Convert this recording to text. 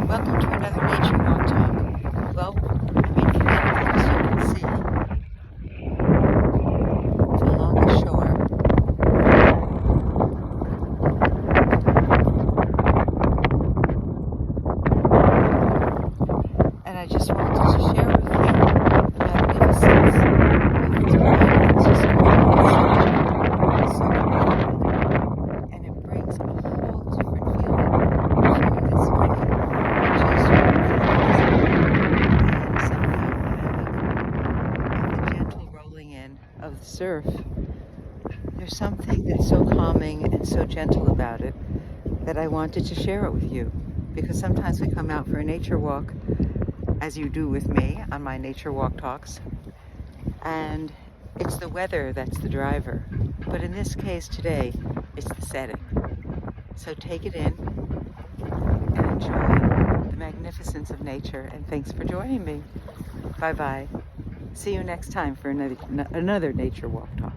Welcome to another nature walk talk. Well, as you can see along the shore, and I just wanted to share with you the magnificence of this wine that's just and it brings a whole different feeling to this wine. Of the surf. There's something that's so calming and so gentle about it that I wanted to share it with you, because sometimes we come out for a nature walk, as you do with me on my nature walk talks, and it's the weather that's the driver, but in this case today it's the setting. So take it in and enjoy the magnificence of nature, and thanks for joining me. Bye bye. See you next time for another nature walk talk.